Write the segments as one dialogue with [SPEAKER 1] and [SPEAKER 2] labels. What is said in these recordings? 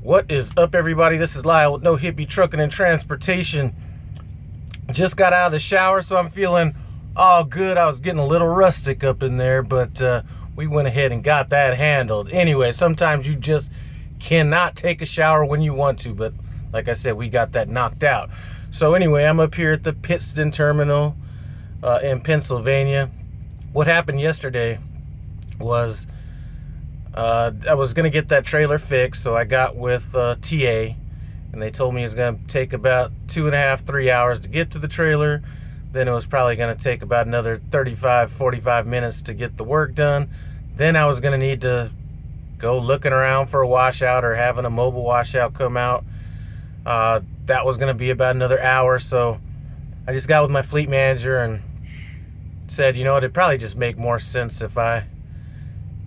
[SPEAKER 1] What is up, everybody? This is Lyle with No Hippie Trucking and Transportation. Just got out of the shower, so I'm feeling all good. I was getting a little rustic up in there, but we went ahead and got that handled. Anyway, sometimes you just cannot take a shower when you want to, but like I said, we got that knocked out. So anyway, I'm up here at the Pittston Terminal in Pennsylvania. What happened yesterday was I was going to get that trailer fixed, so I got with TA, and they told me it's going to take about 2.5-3 hours to get to the trailer. Then it was probably going to take about another 35-45 minutes to get the work done. Then I was going to need to go looking around for a washout or having a mobile washout come out. That was going to be about another hour, so I just got with my fleet manager and said, you know, it'd probably just make more sense if I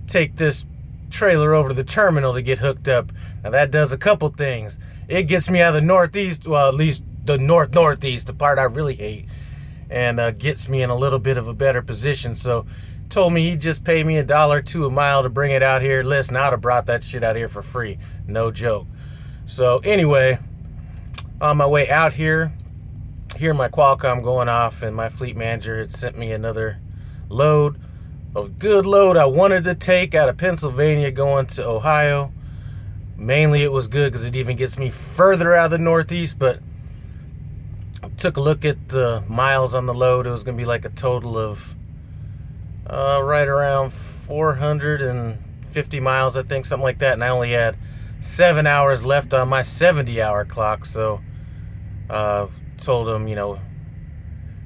[SPEAKER 1] take this trailer over to the terminal to get hooked up. Now that does a couple things. It gets me out of the northeast, well, at least the northeast, the part I really hate, and gets me in a little bit of a better position. So told me he'd just pay me $1 a mile to bring it out here. Listen, I'd have brought that shit out here for free, no joke. So anyway, on my way out here, hear my Qualcomm going off, and my fleet manager had sent me another load, a good load I wanted to take out of Pennsylvania going to Ohio. Mainly it was good because it even gets me further out of the northeast, but I took a look at the miles on the load. It was going to be like a total of right around 450 miles, I think, something like that, and I only had 7 hours left on my 70-hour clock. So told him, you know,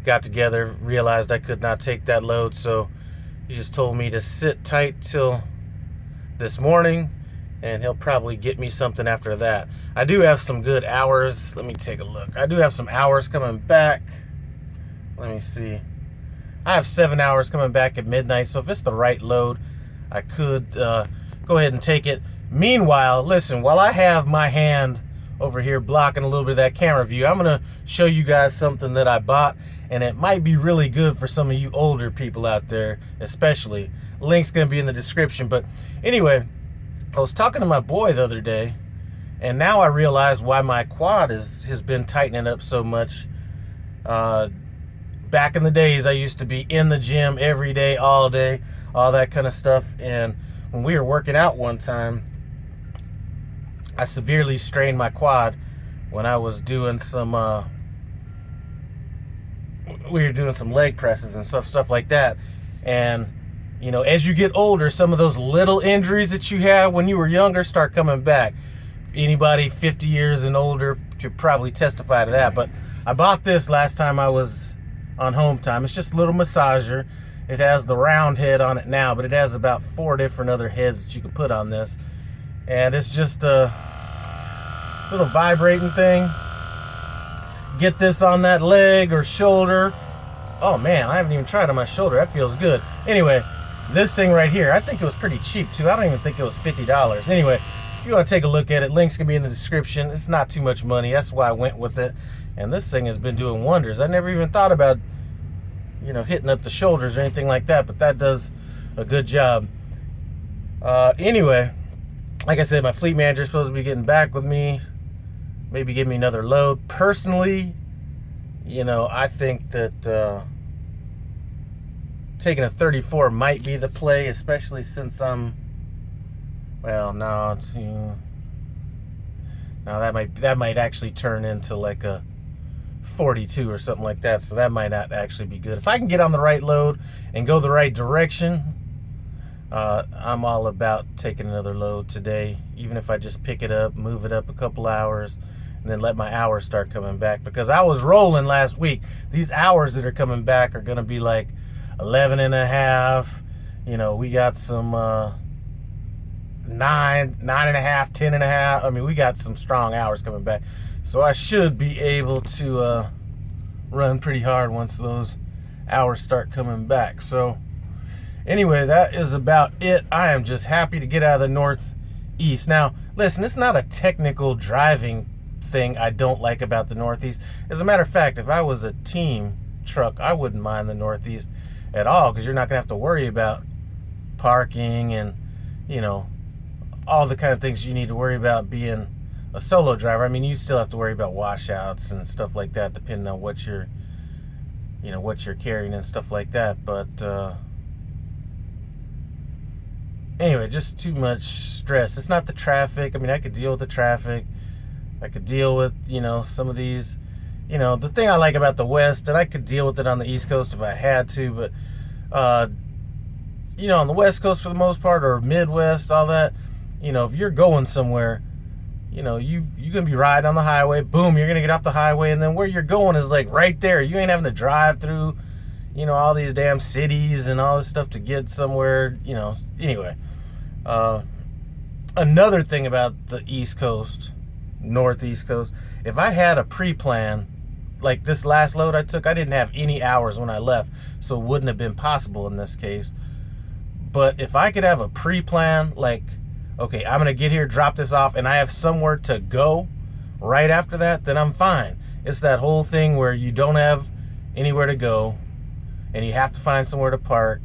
[SPEAKER 1] got together, realized I could not take that load, so he just told me to sit tight till this morning, and he'll probably get me something after that. I do have some good hours. Let me take a look. I do have some hours coming back. Let me see. I have 7 hours coming back at midnight, so if it's the right load, I could go ahead and take it. Meanwhile, listen, while I have my hand over here blocking a little bit of that camera view, I'm going to show you guys something that I bought, and it might be really good for some of you older people out there, especially. Link's going to be in the description. But anyway, I was talking to my boy the other day, and now I realize why my quad has been tightening up so much. Back in the days, I used to be in the gym every day, all day, all that kind of stuff. And when we were working out one time, I severely strained my quad when I was doing some we were doing some leg presses and stuff like that. And you know, as you get older, some of those little injuries that you had when you were younger start coming back. Anybody 50 years and older could probably testify to that. But I bought this last time I was on home time. It's just a little massager. It has the round head on it now, but it has about 4 different other heads that you can put on this. And it's just a little vibrating thing. Get this on that leg or shoulder. Oh man, I haven't even tried on my shoulder. That feels good. Anyway, this thing right here, I think it was pretty cheap too. I don't even think it was $50. Anyway, if you want to take a look at it, links can be in the description. It's not too much money. That's why I went with it. And this thing has been doing wonders. I never even thought about, you know, hitting up the shoulders or anything like that, but that does a good job. Anyway, like I said, my fleet manager is supposed to be getting back with me, maybe give me another load. Personally, you know, I think that taking a 34 might be the play, especially since I'm, well, no, that might actually turn into like a 42 or something like that, so that might not actually be good. If I can get on the right load and go the right direction, I'm all about taking another load today, even if I just pick it up, move it up a couple hours, and then let my hours start coming back. Because I was rolling last week. These hours that are coming back are going to be like 11.5. You know, we got some 9.5, 10.5. I mean, we got some strong hours coming back. So I should be able to run pretty hard once those hours start coming back. So anyway, that is about it. I am just happy to get out of the northeast. Now, listen, it's not a technical driving thing I don't like about the northeast. As a matter of fact, if I was a team truck, I wouldn't mind the northeast at all, because you're not going to have to worry about parking and, you know, all the kind of things you need to worry about being a solo driver, I mean, you still have to worry about washouts and stuff like that, depending on what you're, you know, what you're carrying and stuff like that. But anyway, just too much stress. It's not the traffic. I mean, I could deal with the traffic. I could deal with, you know, some of these, you know, the thing I like about the West, and I could deal with it on the East Coast if I had to, but you know, on the West Coast for the most part, or Midwest, all that, you know, if you're going somewhere, you know, you're gonna be riding on the highway, boom, you're gonna get off the highway, and then where you're going is like right there. You ain't having to drive through, you know, all these damn cities and all this stuff to get somewhere, you know. Anyway, another thing about the East Coast, Northeast Coast, if I had a pre-plan, like this last load I took, I didn't have any hours when I left, so it wouldn't have been possible in this case. But if I could have a pre-plan, like, okay, I'm gonna get here, drop this off, and I have somewhere to go right after that, then I'm fine. It's that whole thing where you don't have anywhere to go and you have to find somewhere to park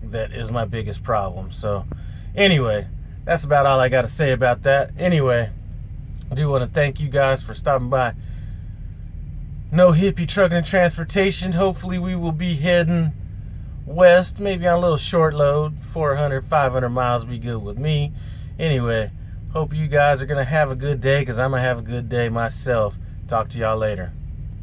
[SPEAKER 1] that is my biggest problem. So anyway, that's about all I got to say about that. Anyway, I do want to thank you guys for stopping by No Hippie Trucking and Transportation. Hopefully we will be heading west, maybe on a little short load. 400, 500 miles be good with me. Anyway, hope you guys are going to have a good day, because I'm going to have a good day myself. Talk to y'all later.